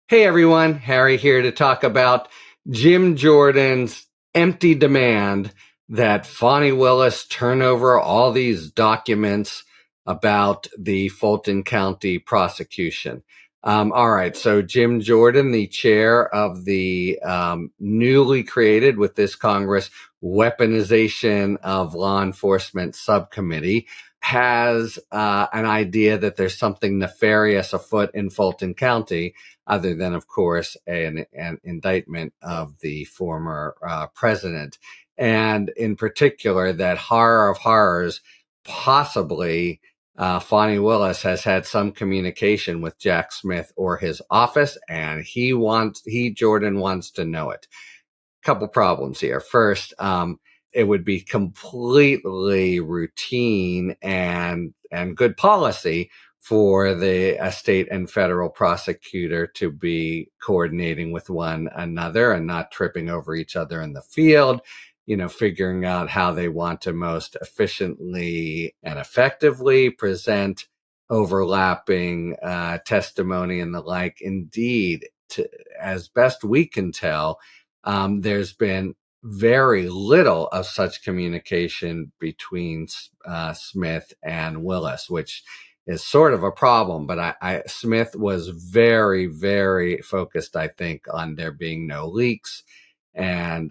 Hey everyone, Harry here to talk about Jim Jordan's empty demand that Fani Willis turn over all these documents about the Fulton County prosecution. All right, so Jim Jordan, the chair of the newly created with this Congress Weaponization of Law Enforcement Subcommittee, has an idea that there's something nefarious afoot in Fulton County, other than, of course, an indictment of the former president. And in particular, that horror of horrors, possibly Fani Willis has had some communication with Jack Smith or his office, and Jordan wants to know it. Couple problems here. First, it would be completely routine and good policy for the state and federal prosecutor to be coordinating with one another and not tripping over each other in the field, figuring out how they want to most efficiently and effectively present overlapping testimony and the like. Indeed, as best we can tell, there's been very little of such communication between Smith and Willis, which is sort of a problem. But Smith was very, very focused, I think, on there being no leaks. And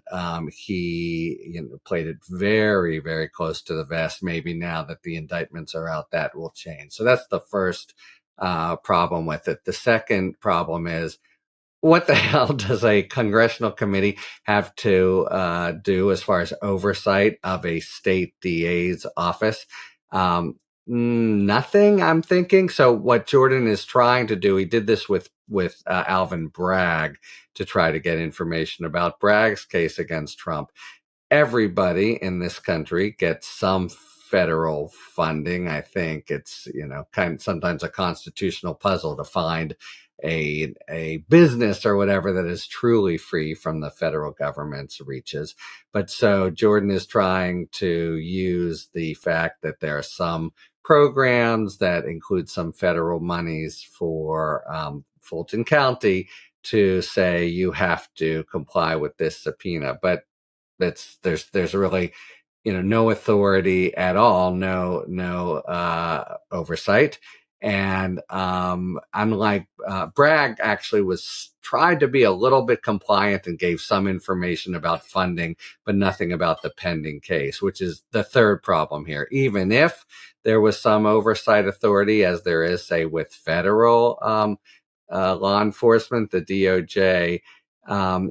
he played it very, very close to the vest. Maybe now that the indictments are out, that will change. So that's the first problem with it. The second problem is, what the hell does a congressional committee have to do as far as oversight of a state DA's office? Nothing, I'm thinking. So what Jordan is trying to do, he did this with Alvin Bragg to try to get information about Bragg's case against Trump. Everybody in this country gets some federal funding. I think it's, kind of sometimes a constitutional puzzle to find a business or whatever that is truly free from the federal government's reaches. But so Jordan is trying to use the fact that there are some programs that include some federal monies for Fulton County to say you have to comply with this subpoena. But there's really no authority at all, no oversight. And unlike Bragg, actually tried to be a little bit compliant and gave some information about funding, but nothing about the pending case, which is the third problem here. Even if there was some oversight authority, as there is, say, with federal law enforcement, the DOJ,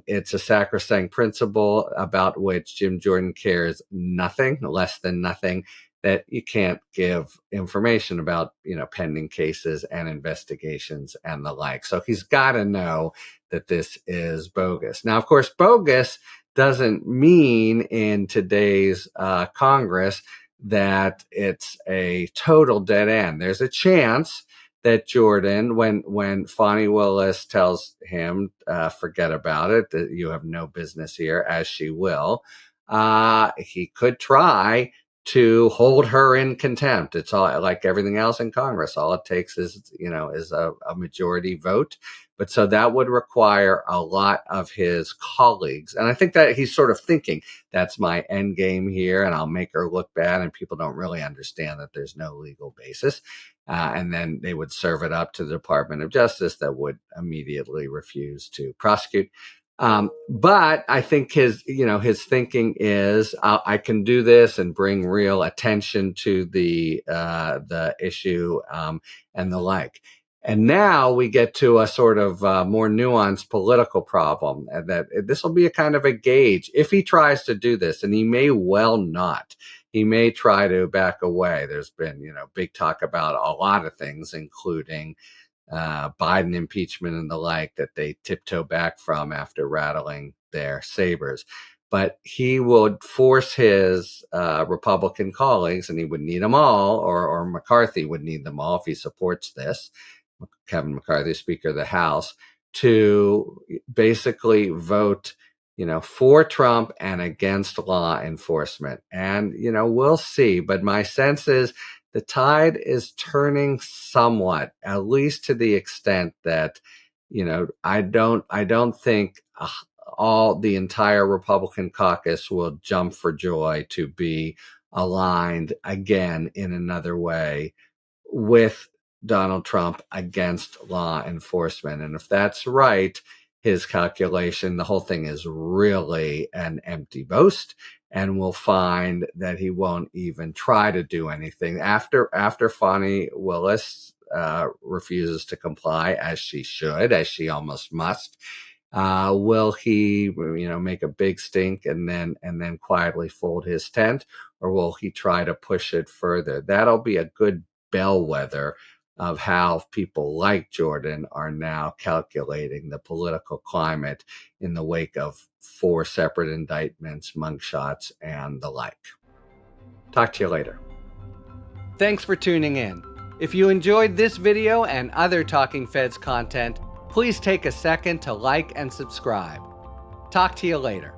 it's a sacrosanct principle about which Jim Jordan cares nothing, less than nothing, that you can't give information about, pending cases and investigations and the like. So he's got to know that this is bogus. Now, of course, bogus doesn't mean in today's Congress that it's a total dead end. There's a chance that Jordan, when Fani Willis tells him, forget about it, that you have no business here, as she will, he could try to hold her in contempt. It's all like everything else in Congress. All it takes is a majority vote. But so that would require a lot of his colleagues. And I think that he's sort of thinking, that's my end game here, and I'll make her look bad, and people don't really understand that there's no legal basis. And then they would serve it up to the Department of Justice that would immediately refuse to prosecute. But I think his thinking is, I can do this and bring real attention to the issue and the like. And now we get to a sort of more nuanced political problem, and that this will be a kind of a gauge if he tries to do this, and he may well not. He may try to back away. There's been, big talk about a lot of things, including Biden impeachment and the like, that they tiptoe back from after rattling their sabers. But he would force his Republican colleagues, and he would need them all, or McCarthy would need them all if he supports this, Kevin McCarthy, Speaker of the House, to basically vote for Trump and against law enforcement. And, we'll see. But my sense is the tide is turning somewhat, at least to the extent that, I don't think all the entire Republican caucus will jump for joy to be aligned again in another way with Donald Trump against law enforcement. And if that's right, his calculation, the whole thing is really an empty boast, and we'll find that he won't even try to do anything after Fani Willis refuses to comply, as she should, as she almost must. Will he, make a big stink and then quietly fold his tent, or will he try to push it further? That'll be a good bellwether of how people like Jordan are now calculating the political climate in the wake of 4 separate indictments, mugshots, and the like. Talk to you later. Thanks for tuning in. If you enjoyed this video and other Talking Feds content, please take a second to like and subscribe. Talk to you later.